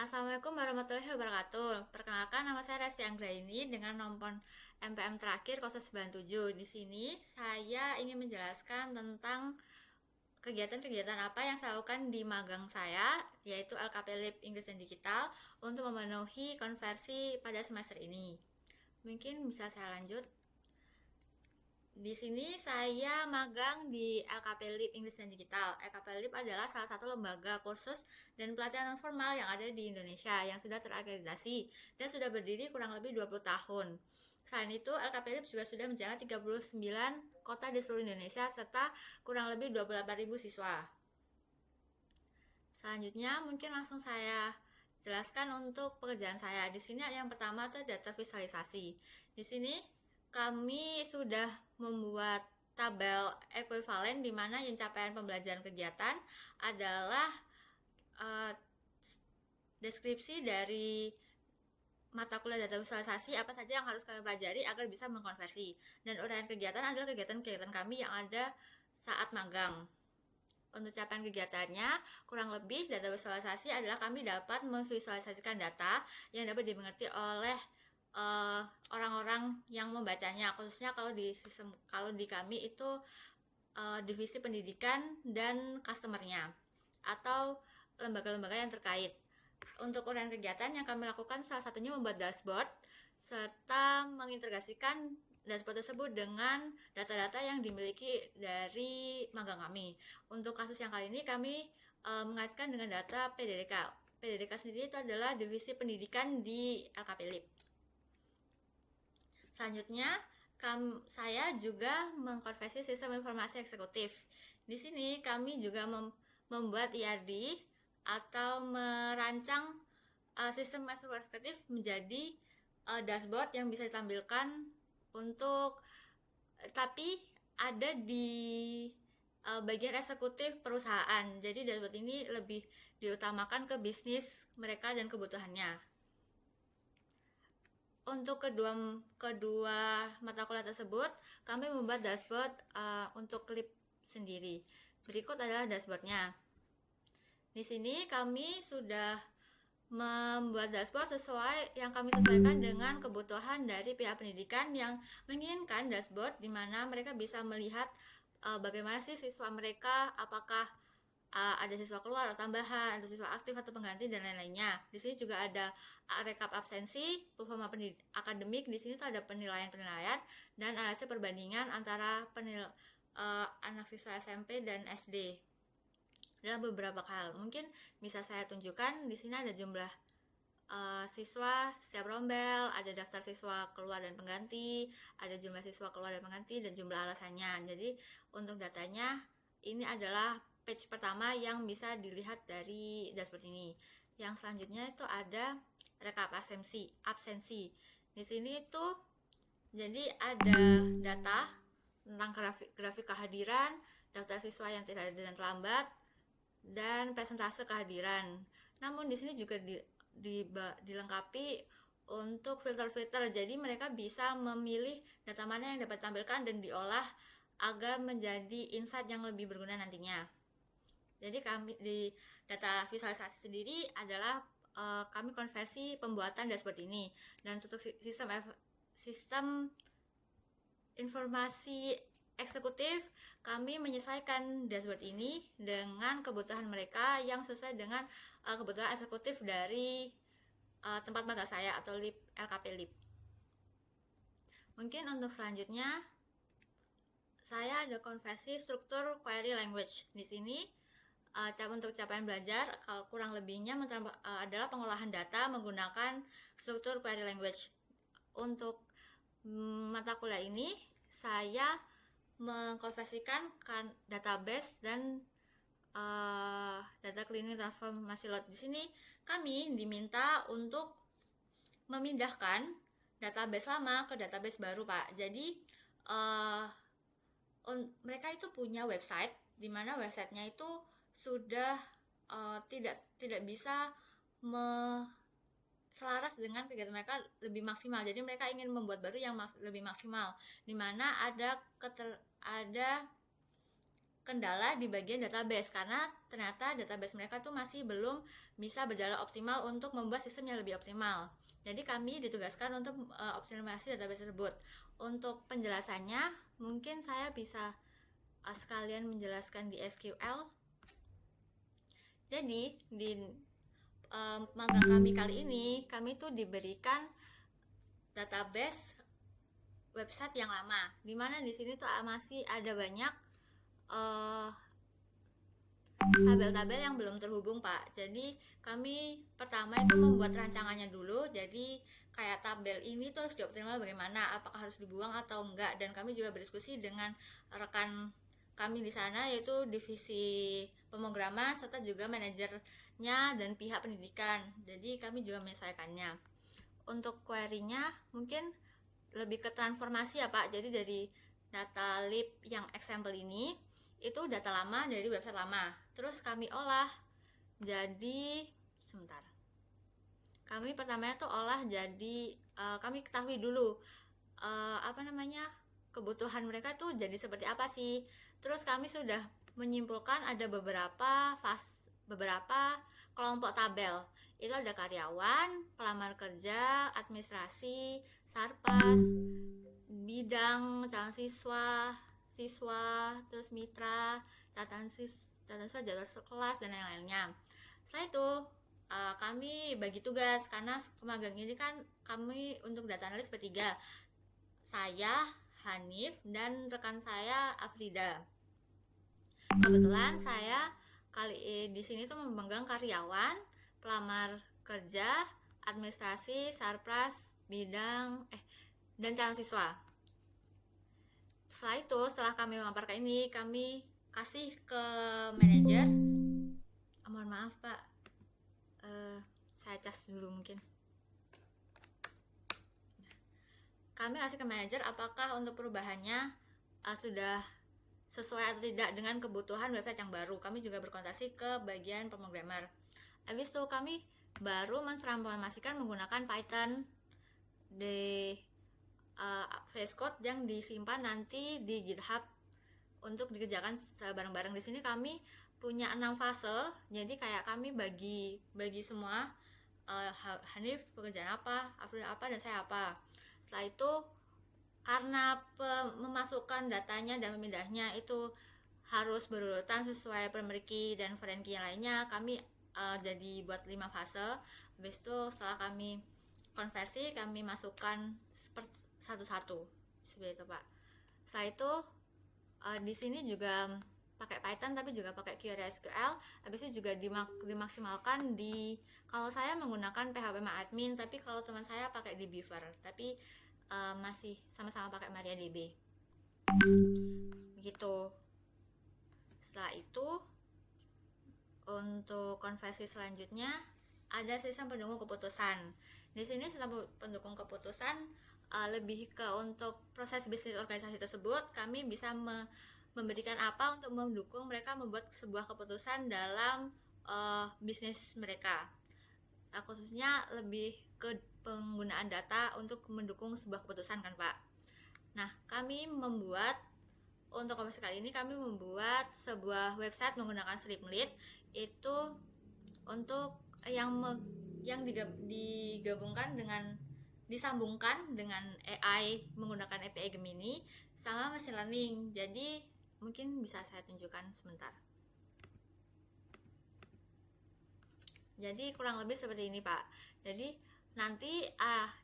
Assalamualaikum warahmatullahi wabarakatuh. Perkenalkan, nama saya Resti Anggraini dengan nomor MPM terakhir 097. Di sini saya ingin menjelaskan tentang kegiatan-kegiatan apa yang saya lakukan di magang saya, yaitu LKP Lib Inggris dan Digital, untuk memenuhi konversi pada semester ini. Mungkin bisa saya lanjut. Di sini saya magang di LKP Lib Inggris dan Digital. LKP Lib adalah salah satu lembaga kursus dan pelatihan non formal yang ada di Indonesia yang sudah terakreditasi dan sudah berdiri kurang lebih 20 tahun. Selain itu, LKP Lib juga sudah menjalankan 39 kota di seluruh Indonesia serta kurang lebih 28.000 siswa. Selanjutnya mungkin langsung saya jelaskan untuk pekerjaan saya. Di sini yang pertama itu data visualisasi. Di sini kami sudah membuat tabel ekuivalen di mana yang capaian pembelajaran kegiatan adalah deskripsi dari mata kuliah data visualisasi apa saja yang harus kami pelajari agar bisa mengkonversi, dan uraian kegiatan adalah kegiatan-kegiatan kami yang ada saat magang. Untuk capaian kegiatannya, kurang lebih data visualisasi adalah kami dapat memvisualisasikan data yang dapat dimengerti oleh orang-orang yang membacanya, khususnya kalau di kami itu divisi pendidikan dan customernya atau lembaga-lembaga yang terkait. Untuk uraian kegiatan yang kami lakukan salah satunya membuat dashboard serta mengintegrasikan dashboard tersebut dengan data-data yang dimiliki dari magang kami. Untuk kasus yang kali ini kami mengaitkan dengan data PDDK. PDDK sendiri itu adalah divisi pendidikan di LKP Lib. Selanjutnya, saya juga mengkonversi sistem informasi eksekutif. Di sini kami juga membuat IRD atau merancang sistem eksekutif menjadi dashboard yang bisa ditampilkan untuk tapi ada di bagian eksekutif perusahaan. Jadi dashboard ini lebih diutamakan ke bisnis mereka dan kebutuhannya. Untuk kedua mata kuliah tersebut, kami membuat dashboard untuk Lib sendiri. Berikut adalah dashboardnya. Di sini kami sudah membuat dashboard sesuai yang kami sesuaikan dengan kebutuhan dari pihak pendidikan yang menginginkan dashboard di mana mereka bisa melihat bagaimana sih siswa mereka, apakah ada siswa keluar atau tambahan, ada siswa aktif atau pengganti dan lain-lainnya. Di sini juga ada rekap absensi, performa akademik. Di sini tuh ada penilaian-penilaian dan analisis perbandingan antara anak siswa SMP dan SD dalam beberapa hal. Mungkin bisa saya tunjukkan. Di sini ada jumlah siswa setiap rombel, ada daftar siswa keluar dan pengganti, ada jumlah siswa keluar dan pengganti, dan jumlah alasannya. Jadi untuk datanya ini adalah page pertama yang bisa dilihat dari dashboard ini. Yang selanjutnya itu ada rekap absensi. Di sini itu jadi ada data tentang grafik kehadiran, daftar siswa yang tidak hadir dan terlambat, dan presentase kehadiran. Namun di sini juga dilengkapi untuk filter-filter. Jadi mereka bisa memilih data mana yang dapat ditampilkan dan diolah agar menjadi insight yang lebih berguna nantinya. Jadi kami di data visualisasi sendiri adalah kami konversi pembuatan dashboard ini, dan untuk sistem informasi eksekutif kami menyesuaikan dashboard ini dengan kebutuhan mereka yang sesuai dengan kebutuhan eksekutif dari tempat magang saya atau LKP Lib. Mungkin untuk selanjutnya saya ada konversi struktur query language. Di sini untuk capaian belajar kurang lebihnya adalah pengolahan data menggunakan struktur query language. Untuk mata kuliah ini saya mengkonversikan database dan data cleaning transformasi load. Di sini kami diminta untuk memindahkan database lama ke database baru, Pak. Jadi mereka itu punya website di mana websitenya itu sudah tidak bisa selaras dengan kegiatan mereka lebih maksimal. Jadi mereka ingin membuat baru yang lebih maksimal, di mana ada kendala di bagian database, karena ternyata database mereka tuh masih belum bisa berjalan optimal untuk membuat sistem yang lebih optimal. Jadi kami ditugaskan untuk optimalisasi database tersebut. Untuk penjelasannya mungkin saya bisa sekalian menjelaskan di SQL. Jadi di magang kami kali ini, kami tuh diberikan database website yang lama, dimana di sini tuh masih ada banyak tabel-tabel yang belum terhubung, Pak. Jadi kami pertama itu membuat rancangannya dulu. Jadi kayak tabel ini tuh harus dioptimal bagaimana, apakah harus dibuang atau enggak. Dan kami juga berdiskusi dengan rekan kami di sana, yaitu divisi pemrograman serta juga manajernya dan pihak pendidikan. Jadi kami juga menyesuaikannya. Untuk query-nya mungkin lebih ke transformasi ya, Pak. Jadi dari data lib yang example ini itu data lama dari website lama, terus kami olah jadi kami pertamanya tuh olah jadi kami ketahui dulu kebutuhan mereka tuh jadi seperti apa sih. Terus kami sudah menyimpulkan ada beberapa kelompok tabel. Itu ada karyawan, pelamar kerja, administrasi, sarpas, bidang, calon siswa, terus mitra, catatan siswa, jadwal kelas, dan lain-lainnya. Setelah itu kami bagi tugas, karena magang ini kan kami untuk data analis bertiga, saya, Hanif, dan rekan saya Afrida. Kebetulan saya di sini tuh memegang karyawan, pelamar kerja, administrasi, sarpras, bidang, dan calon siswa. Setelah itu, setelah kami memaparkan ini, kami kasih ke manajer. Mohon maaf, Pak, saya cas dulu mungkin. Kami kasih ke manajer apakah untuk perubahannya sudah sesuai atau tidak dengan kebutuhan website yang baru. Kami juga berkonsultasi ke bagian pemrogramer. Habis itu kami baru mentransformasikan menggunakan Python di VS Code yang disimpan nanti di GitHub untuk dikerjakan bareng-bareng. Di sini kami punya 6 fase. Jadi kayak kami bagi semua, Hanif pekerjaan apa, Afril apa, dan saya apa. Setelah itu karena memasukkan datanya dan memindahnya itu harus berurutan sesuai primary key dan foreign key yang lainnya, kami jadi buat 5 fase. Habis itu setelah kami konversi, kami masukkan satu-satu seperti itu, Pak. Setelah itu di sini juga pakai Python tapi juga pakai query SQL. Habis itu juga dimaksimalkan kalau saya menggunakan PHP MyAdmin, tapi kalau teman saya pakai di Beaver, tapi masih sama-sama pakai MariaDB. Begitu. Setelah itu untuk konversi selanjutnya ada sistem pendukung keputusan. Di sini sistem pendukung keputusan lebih ke untuk proses bisnis organisasi tersebut, kami bisa memberikan apa untuk mendukung mereka membuat sebuah keputusan dalam bisnis mereka. Khususnya lebih ke penggunaan data untuk mendukung sebuah keputusan kan, Pak. Nah, kami membuat untuk konversi kali ini kami membuat sebuah website menggunakan Streamlit, itu untuk yang disambungkan dengan AI menggunakan API Gemini sama machine learning. Jadi mungkin bisa saya tunjukkan sebentar. Jadi kurang lebih seperti ini, Pak. Jadi nanti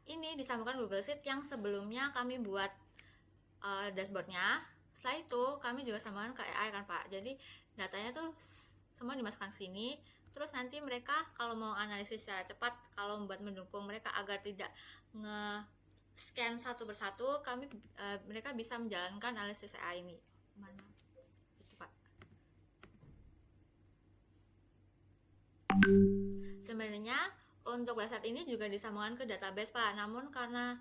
ini disambungkan Google Sheet yang sebelumnya kami buat dashboardnya. Setelah itu kami juga sambungkan ke AI kan, Pak. Jadi datanya tuh semua dimasukkan sini. Terus nanti mereka kalau mau analisis secara cepat, kalau membuat mendukung mereka agar tidak nge-scan satu persatu, mereka bisa menjalankan analisis AI ini. Mana? Itu, Pak. Sebenarnya untuk website ini juga disambungkan ke database, Pak. Namun karena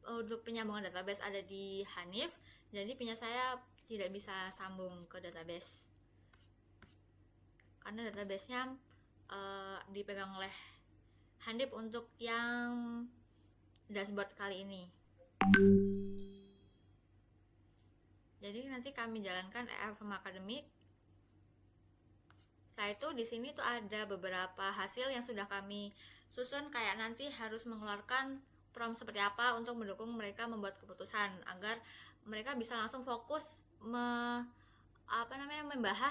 untuk penyambungan database ada di Hanif, jadi punya saya tidak bisa sambung ke database karena databasenya dipegang oleh Hanif untuk yang dashboard kali ini. Jadi nanti kami jalankan EFM Academic. Setelah itu di sini tuh ada beberapa hasil yang sudah kami susun, kayak nanti harus mengeluarkan prompt seperti apa untuk mendukung mereka membuat keputusan agar mereka bisa langsung fokus membahas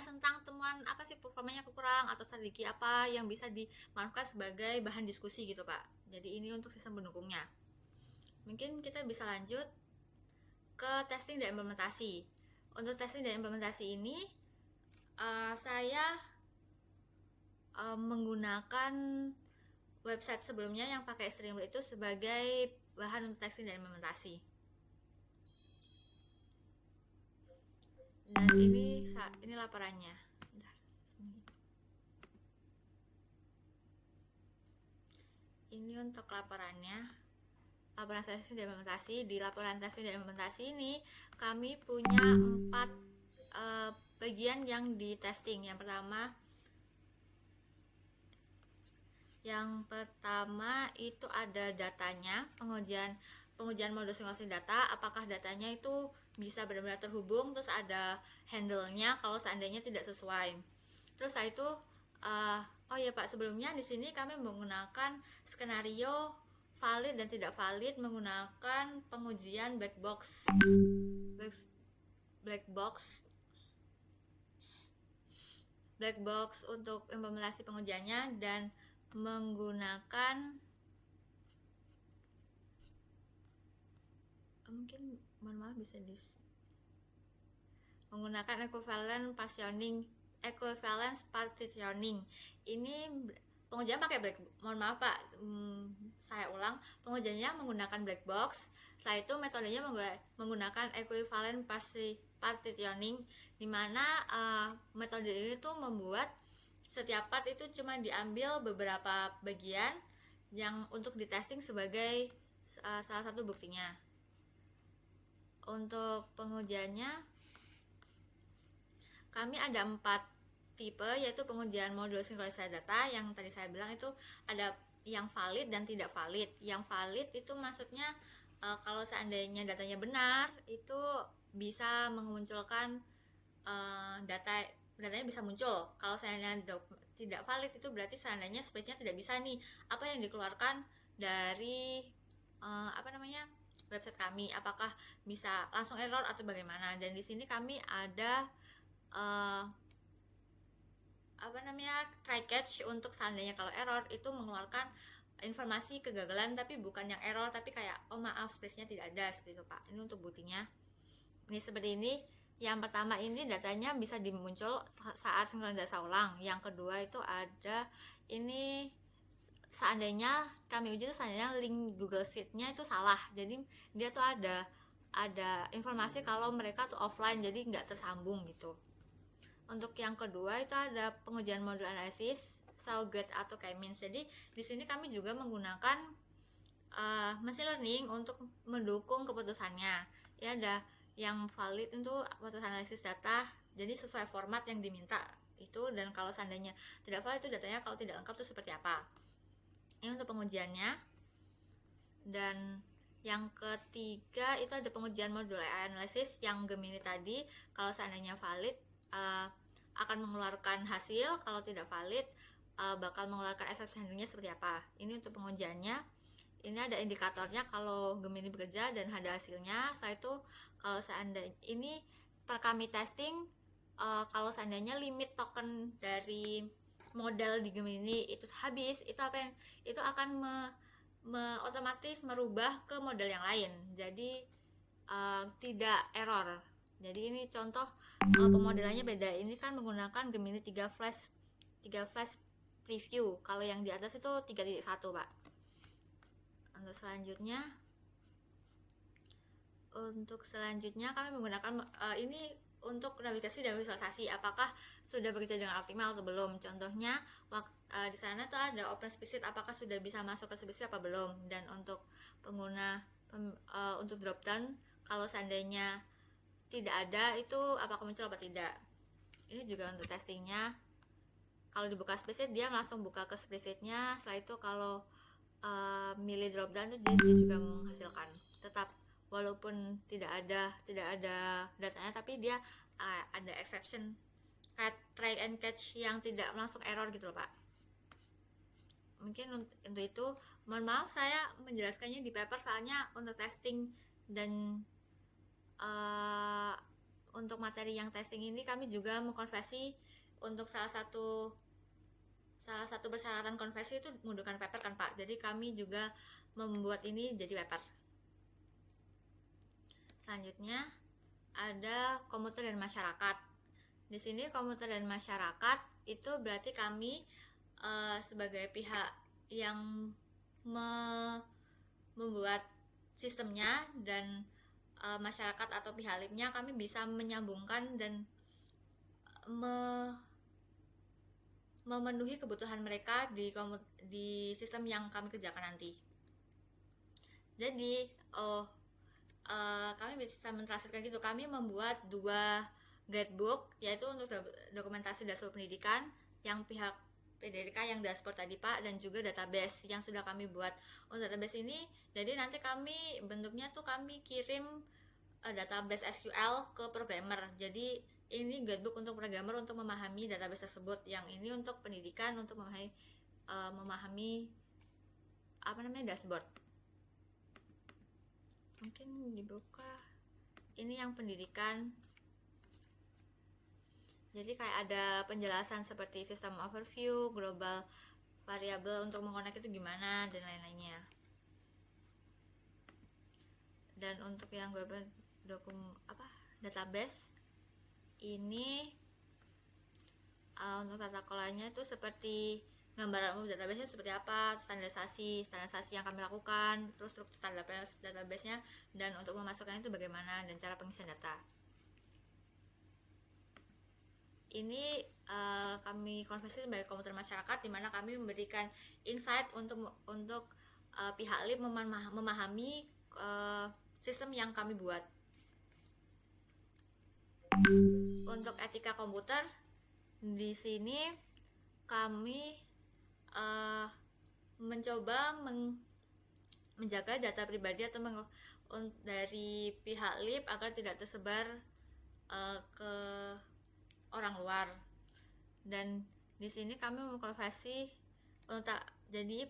tentang temuan apa sih performanya kurang atau strategi apa yang bisa dimanfaatkan sebagai bahan diskusi gitu Pak. Jadi ini untuk sistem pendukungnya. Mungkin kita bisa lanjut ke testing dan implementasi. Untuk testing dan implementasi ini saya menggunakan website sebelumnya yang pakai Streamlit itu sebagai bahan untuk testing dan implementasi. Dan ini laporannya. Bentar, ini untuk laporannya. Laporan testing dan implementasi. Di laporan testing dan implementasi ini kami punya 4 bagian yang di testing. Yang pertama itu ada datanya, pengujian modul sinkronisasi data, apakah datanya itu bisa benar-benar terhubung, terus ada handle-nya kalau seandainya tidak sesuai. Terus setelah itu oh ya Pak, sebelumnya di sini kami menggunakan skenario valid dan tidak valid menggunakan pengujian black box untuk implementasi pengujiannya, dan menggunakan menggunakan equivalence partitioning. Ini pengujian pakai saya ulang, pengujiannya menggunakan black box. Setelah itu metodenya menggunakan equivalent partitioning, dimana metode ini tuh membuat setiap part itu cuma diambil beberapa bagian yang untuk ditesting sebagai salah satu buktinya. Untuk pengujiannya kami ada 4 tipe, yaitu pengujian modul sinkronisasi data yang tadi saya bilang itu ada yang valid dan tidak valid. Yang valid itu maksudnya kalau seandainya datanya benar itu bisa memunculkan datanya bisa muncul. Kalau seandainya tidak valid itu berarti seandainya space-nya tidak bisa nih apa yang dikeluarkan dari website kami, apakah bisa langsung error atau bagaimana. Dan di sini kami ada try catch untuk seandainya kalau error itu mengeluarkan informasi kegagalan, tapi bukan yang error, tapi kayak oh maaf space-nya tidak ada, seperti itu Pak. Ini untuk buktinya. Ini seperti ini. Yang pertama ini datanya bisa dimuncul saat sinkronisasi ulang. Yang kedua itu ada ini seandainya kami uji itu seandainya link Google Sheet-nya itu salah. Jadi dia tuh ada informasi kalau mereka tuh offline, jadi nggak tersambung gitu. Untuk yang kedua itu ada pengujian modul analisis, Sauget atau K-means. Jadi di sini kami juga menggunakan machine learning untuk mendukung keputusannya. Ya ada yang valid untuk proses analisis data, jadi sesuai format yang diminta itu, dan kalau seandainya tidak valid itu datanya kalau tidak lengkap itu seperti apa. Ini untuk pengujiannya. Dan yang ketiga itu ada pengujian modul AI analisis yang Gemini tadi, kalau seandainya valid akan mengeluarkan hasil, kalau tidak valid bakal mengeluarkan exception handling-nya seperti apa. Ini untuk pengujiannya. Ini ada indikatornya kalau Gemini bekerja dan ada hasilnya. Setelah itu kalau seandainya ini per kami testing, kalau seandainya limit token dari model di Gemini itu habis, itu akan otomatis merubah ke model yang lain, jadi tidak error. Jadi ini contoh pemodelannya beda. Ini kan menggunakan Gemini 3 flash preview. Kalau yang di atas itu 3.1 Pak. Untuk selanjutnya kami menggunakan ini untuk navigasi dan visualisasi, apakah sudah bekerja dengan optimal atau belum. Contohnya di sana tuh ada open spreadsheet, apakah sudah bisa masuk ke spreadsheet apa belum. Dan untuk pengguna untuk drop down, kalau seandainya tidak ada itu apakah muncul apa tidak. Ini juga untuk testingnya. Kalau dibuka spreadsheet dia langsung buka ke spreadsheetnya. Setelah itu kalau milih drop down itu dia juga menghasilkan tetap walaupun tidak ada datanya, tapi dia ada exception kayak try and catch yang tidak langsung error gitu loh Pak. Mungkin untuk itu mohon maaf saya menjelaskannya di paper, soalnya untuk testing dan untuk materi yang testing ini kami juga mengkonversi untuk salah satu persyaratan konversi itu menggunakan paper kan Pak. Jadi kami juga membuat ini jadi paper. Selanjutnya ada komuter dan masyarakat. Di sini komuter dan masyarakat itu berarti kami sebagai pihak yang membuat sistemnya, dan masyarakat atau pihak lipnya kami bisa menyambungkan dan memenuhi kebutuhan mereka di sistem yang kami kerjakan nanti. Jadi kami bisa mentranslasikan gitu. Kami membuat 2 guidebook, yaitu untuk dokumentasi dashboard pendidikan yang pihak PDDK yang dashboard tadi Pak, dan juga database yang sudah kami buat. Untuk database ini, jadi nanti kami bentuknya tuh kami kirim database SQL ke programmer. Jadi ini guidebook untuk programmer untuk memahami database tersebut. Yang ini untuk pendidikan, untuk memahami dashboard. Mungkin dibuka. Ini yang pendidikan. Jadi kayak ada penjelasan seperti sistem overview, global variable untuk mengkonek itu gimana, dan lain-lainnya. Dan untuk yang database ini untuk tata kelolanya itu seperti gambaran umum database-nya seperti apa, standarisasi yang kami lakukan, terus struktur database-nya, dan untuk memasukkannya itu bagaimana, dan cara pengisian data. Ini kami konversi sebagai komuter masyarakat, di mana kami memberikan insight untuk pihak lip memahami sistem yang kami buat. Untuk etika komputer, di sini kami mencoba menjaga data pribadi atau dari pihak lip agar tidak tersebar ke orang luar. Dan di sini kami mengkonversi jadi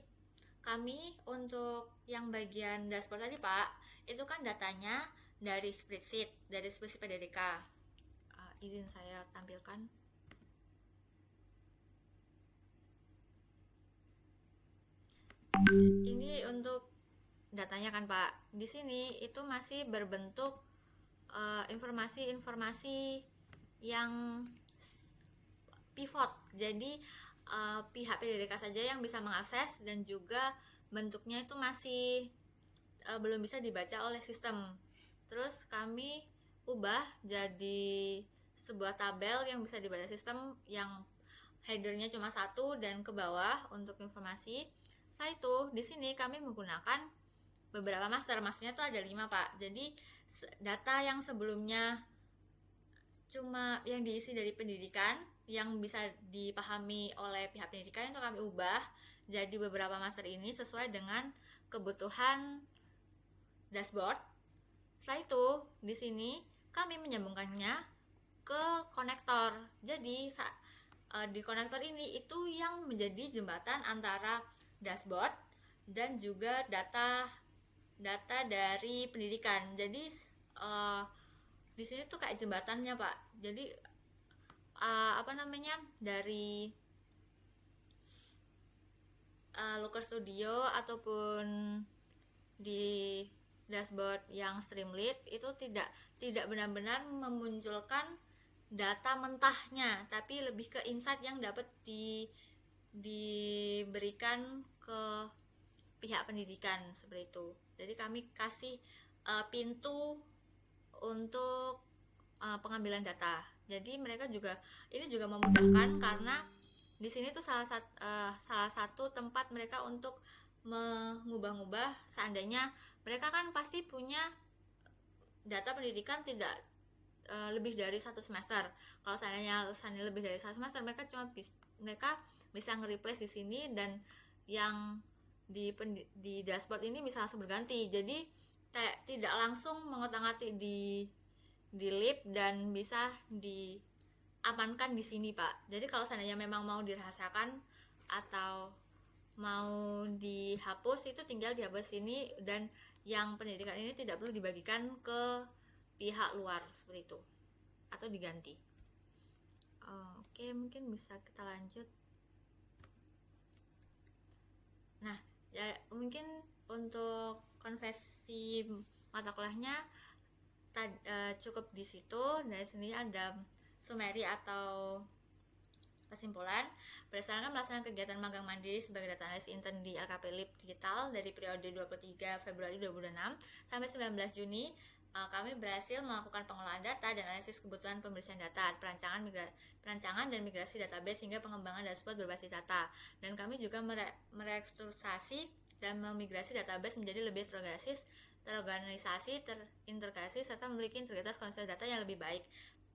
kami untuk yang bagian dashboard tadi Pak, itu kan datanya dari spreadsheet PDDK. Izin saya tampilkan. Ini untuk datanya kan Pak. Di sini itu masih berbentuk informasi-informasi yang pivot. Jadi pihak PDDK saja yang bisa mengakses, dan juga bentuknya itu masih belum bisa dibaca oleh sistem. Terus kami ubah jadi sebuah tabel yang bisa dibaca sistem, yang headernya cuma 1 dan ke bawah untuk informasi. Setelah itu di sini kami menggunakan beberapa masternya tuh ada 5 Pak. Jadi data yang sebelumnya cuma yang diisi dari pendidikan yang bisa dipahami oleh pihak pendidikan, itu kami ubah jadi beberapa master ini sesuai dengan kebutuhan dashboard. Setelah itu di sini kami menyambungkannya ke konektor. Jadi di konektor ini itu yang menjadi jembatan antara dashboard dan juga data dari pendidikan. Jadi di sini tuh kayak jembatannya Pak. Jadi dari Looker Studio ataupun di dashboard yang Streamlit itu tidak benar-benar memunculkan data mentahnya, tapi lebih ke insight yang dapat diberikan ke pihak pendidikan seperti itu. Jadi kami kasih pintu untuk pengambilan data. Jadi mereka juga memudahkan, karena di sini tuh salah satu tempat mereka untuk mengubah-ubah. Seandainya mereka kan pasti punya data pendidikan tidak lebih dari 1 semester. Kalau seandainya lebih dari 1 semester, mereka bisa nge-replace di sini, dan yang di dashboard ini bisa langsung berganti. Jadi tidak langsung mengotak-atik di lip dan bisa diamankan di sini, Pak. Jadi kalau seandainya memang mau dirahasiakan atau mau dihapus, itu tinggal dihapus sini, dan yang pendidikan ini tidak perlu dibagikan ke pihak luar seperti itu atau diganti. Oke, mungkin bisa kita lanjut. Nah, ya mungkin untuk konversi mata kuliahnya cukup di situ. Dari sini ada summary atau kesimpulan. Berdasarkan melaksanakan kegiatan magang mandiri sebagai data analis intern di LKP Lip Digital dari periode 23 Februari 2006 sampai 19 Juni, kami berhasil melakukan pengolahan data dan analisis kebutuhan pembersihan data, perancangan dan migrasi database hingga pengembangan dashboard berbasis data. Dan kami juga merestrukturisasi dan memigrasi database menjadi lebih terorganisasi, terintegrasi, serta memiliki integritas kualitas data yang lebih baik.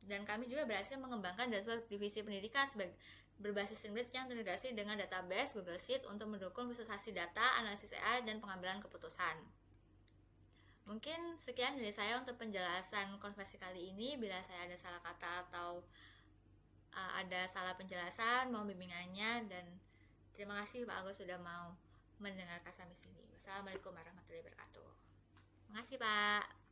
Dan kami juga berhasil mengembangkan dashboard divisi pendidikan sebagai berbasis template yang terintegrasi dengan database Google Sheet untuk mendukung visualisasi data, analisis AI, dan pengambilan keputusan. Mungkin sekian dari saya untuk penjelasan konversi kali ini. Bila saya ada salah kata atau ada salah penjelasan, mohon bimbingannya, dan terima kasih Pak Agus sudah mau mendengarkan sampai sini. Wassalamualaikum warahmatullahi wabarakatuh. Terima kasih Pak.